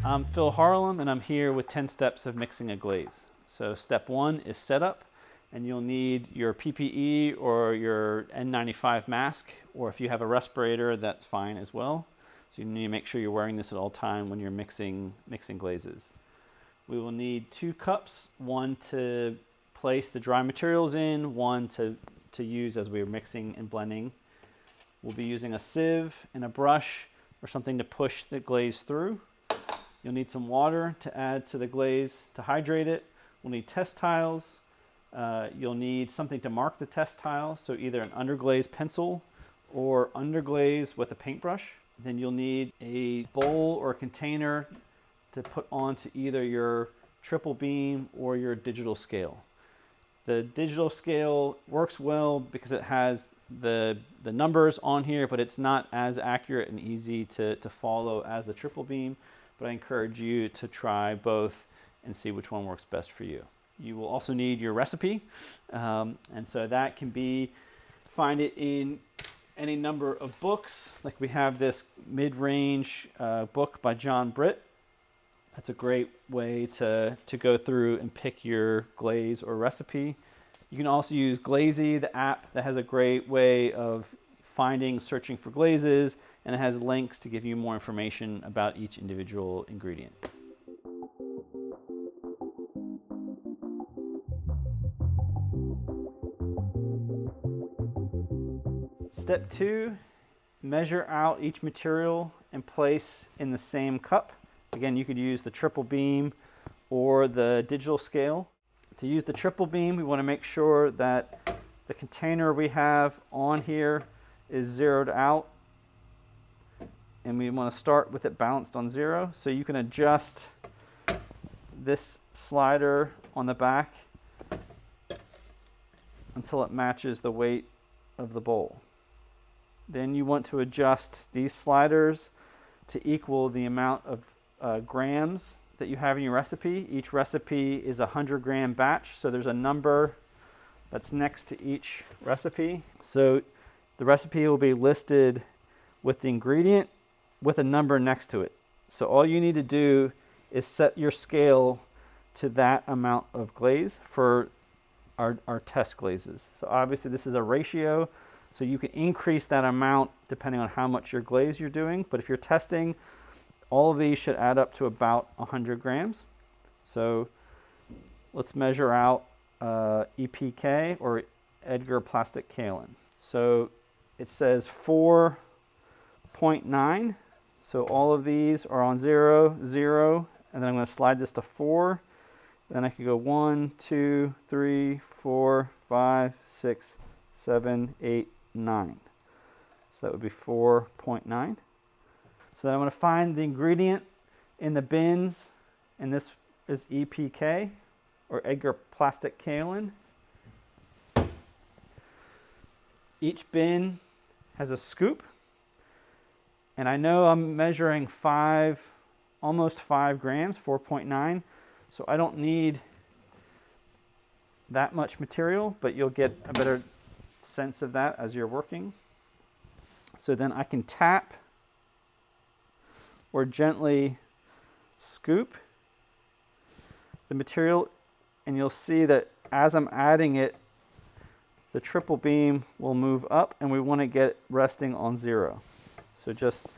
I'm Phil Harlem, and I'm here with 10 steps of mixing a glaze. So step 1 is setup, and you'll need your PPE or your N95 mask, or if you have a respirator, that's fine as well. So you need to make sure you're wearing this at all time when you're mixing glazes. We will need 2 cups, one to place the dry materials in, one to use as we're mixing and blending. We'll be using a sieve and a brush or something to push the glaze through. You'll need some water to add to the glaze to hydrate it. We'll need test tiles. You'll need something to mark the test tile, so either an underglaze pencil or underglaze with a paintbrush. Then you'll need a bowl or a container to put onto either your triple beam or your digital scale. The digital scale works well because it has the numbers on here, but it's not as accurate and easy to follow as the triple beam. But I encourage you to try both and see which one works best for you. You will also need your recipe, and so that can be, find it in any number of books. Like we have this mid-range book by John Britt. That's a great way to go through and pick your glaze or recipe. You can also use Glaze, the app that has a great way of searching for glazes, and it has links to give you more information about each individual ingredient. Step 2, measure out each material and place in the same cup. Again, you could use the triple beam or the digital scale. To use the triple beam, we want to make sure that the container we have on here is zeroed out, and we want to start with it balanced on 0. So you can adjust this slider on the back until it matches the weight of the bowl. Then you want to adjust these sliders to equal the amount of grams that you have in your recipe. Each recipe is a 100-gram batch, so there's a number that's next to each recipe. So the recipe will be listed with the ingredient with a number next to it. So all you need to do is set your scale to that amount of glaze for our test glazes. So obviously this is a ratio, so you can increase that amount depending on how much your glaze you're doing. But if you're testing, all of these should add up to about 100 grams. So let's measure out EPK, or Edgar Plastic Kaolin. So it says 4.9. So all of these are on 0, 0, and then I'm going to slide this to 4. Then I could go 1, 2, 3, 4, 5, 6, 7, 8, 9. So that would be 4.9. So then I'm going to find the ingredient in the bins, and this is EPK, or Edgar Plastic Kaolin. Each bin has a scoop, and I know I'm measuring almost 5 grams, 4.9, so I don't need that much material, but you'll get a better sense of that as you're working. So then I can tap or gently scoop the material, and you'll see that as I'm adding it, the triple beam will move up, and we want to get it resting on 0. So just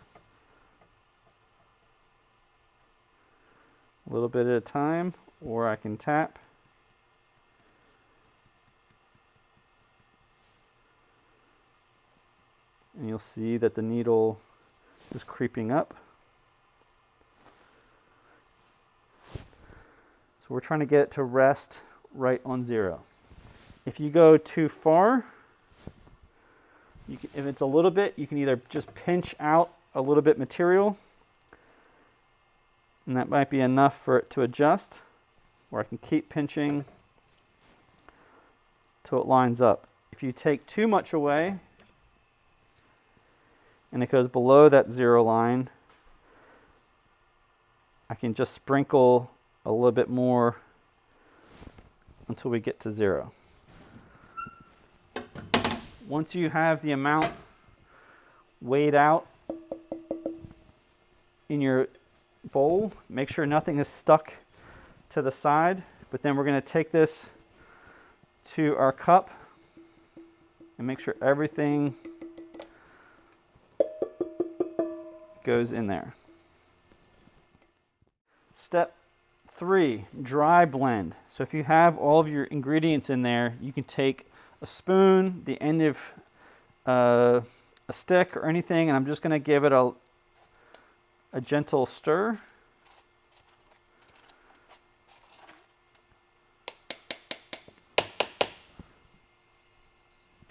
a little bit at a time, or I can tap. And you'll see that the needle is creeping up. So we're trying to get it to rest right on 0. If you go too far, if it's a little bit, you can either just pinch out a little bit material, and that might be enough for it to adjust, or I can keep pinching till it lines up. If you take too much away and it goes below that 0 line, I can just sprinkle a little bit more until we get to 0. Once you have the amount weighed out in your bowl. Make sure nothing is stuck to the side, but then we're going to take this to our cup and make sure everything goes in there. Step 3, dry blend. So if you have all of your ingredients in there, you can take a spoon, the end of a stick or anything, and I'm just going to give it a gentle stir.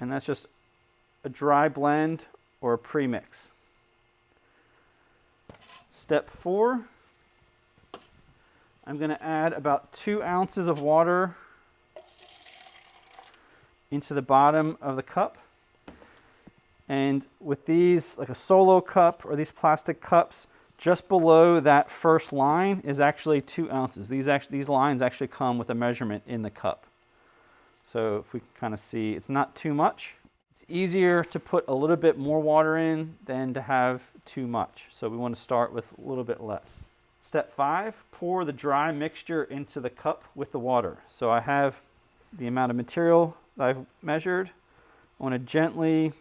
And that's just a dry blend or a pre-mix. Step 4, I'm going to add about 2 ounces of water into the bottom of the cup. And with these, like a solo cup or these plastic cups, just below that first line is actually 2 ounces. These lines actually come with a measurement in the cup. So if we can kind of see, it's not too much. It's easier to put a little bit more water in than to have too much. So we want to start with a little bit less. Step 5, pour the dry mixture into the cup with the water. So I have the amount of material that I've measured. I want to gently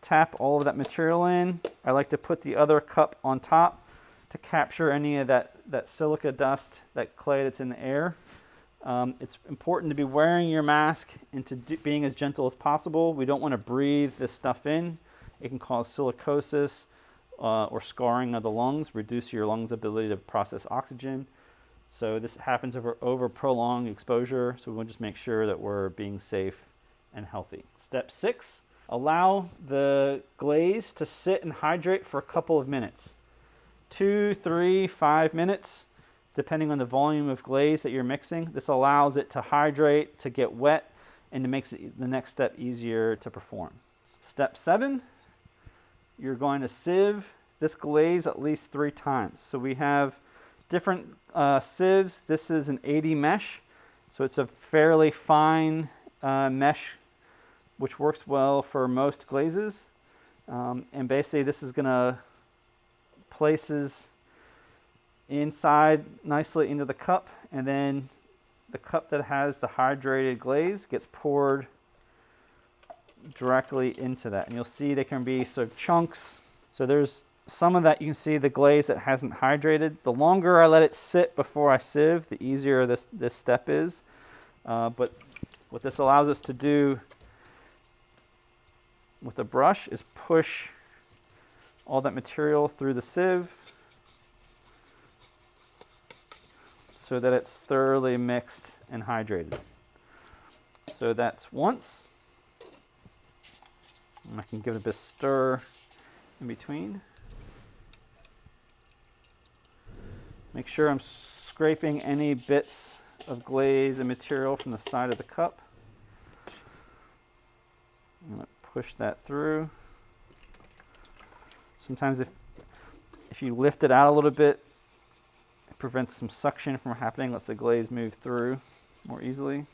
tap all of that material in. I like to put the other cup on top to capture any of that silica dust, that clay that's in the air. It's important to be wearing your mask and to being as gentle as possible. We don't want to breathe this stuff in. It can cause silicosis or scarring of the lungs, reduce your lungs' ability to process oxygen. So this happens over prolonged exposure, so we want to just make sure that we're being safe and healthy. Step 6, allow the glaze to sit and hydrate for a couple of minutes. 2, 3, 5 minutes, depending on the volume of glaze that you're mixing. This allows it to hydrate, to get wet, and it makes the next step easier to perform. Step 7, you're going to sieve this glaze at least 3 times. So we have different sieves. This is an 80 mesh, so it's a fairly fine mesh, which works well for most glazes. And basically this is going to places inside nicely into the cup, and then the cup that has the hydrated glaze gets poured directly into that. And you'll see there can be sort of chunks. So there's some of that you can see the glaze that hasn't hydrated. The longer I let it sit before I sieve, the easier this step is. But what this allows us to do with the brush is push all that material through the sieve so that it's thoroughly mixed and hydrated. So that's once. And I can give it a bit of stir in between. Make sure I'm scraping any bits of glaze and material from the side of the cup. I'm going to push that through. Sometimes if you lift it out a little bit, it prevents some suction from happening, lets the glaze move through more easily.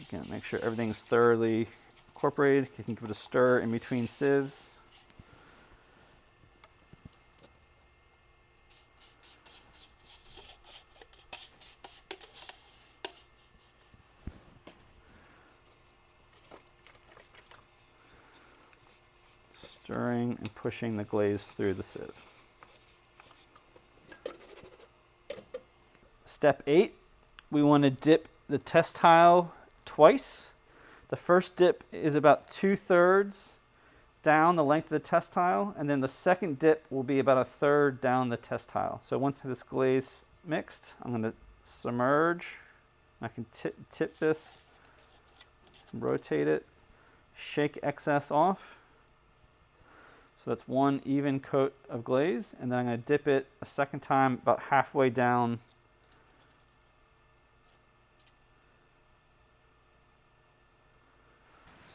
Again, make sure everything's thoroughly incorporated. You can give it a stir in between sieves. Stirring and pushing the glaze through the sieve. Step 8, we want to dip the test tile twice. The first dip is about 2/3 down the length of the test tile, and then the second dip will be about 1/3 down the test tile. So once this glaze mixed, I'm going to submerge. I can tip this, rotate it, shake excess off. So that's one even coat of glaze, and then I'm going to dip it a second time about halfway down.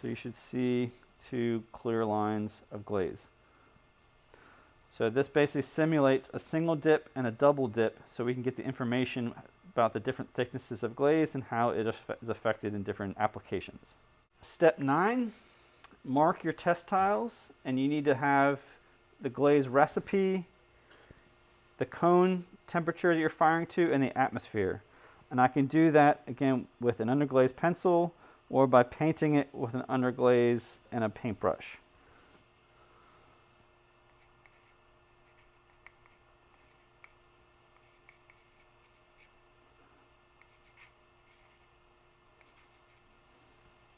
So you should see 2 clear lines of glaze. So this basically simulates a single dip and a double dip, so we can get the information about the different thicknesses of glaze and how it is affected in different applications. Step 9, mark your test tiles, and you need to have the glaze recipe, the cone temperature that you're firing to, and the atmosphere. And I can do that again with an underglaze pencil or by painting it with an underglaze and a paintbrush.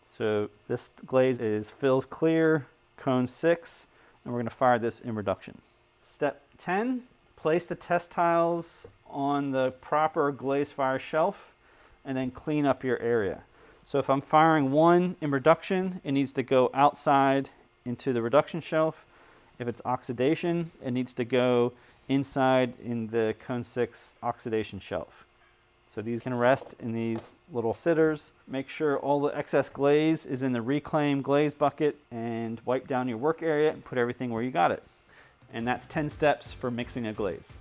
So this glaze is fills clear, cone 6, and we're going to fire this in reduction. Step 10, place the test tiles on the proper glaze fire shelf and then clean up your area. So if I'm firing 1 in reduction, it needs to go outside into the reduction shelf. If it's oxidation, it needs to go inside in the cone 6 oxidation shelf. So these can rest in these little sitters. Make sure all the excess glaze is in the reclaimed glaze bucket and wipe down your work area and put everything where you got it. And that's 10 steps for mixing a glaze.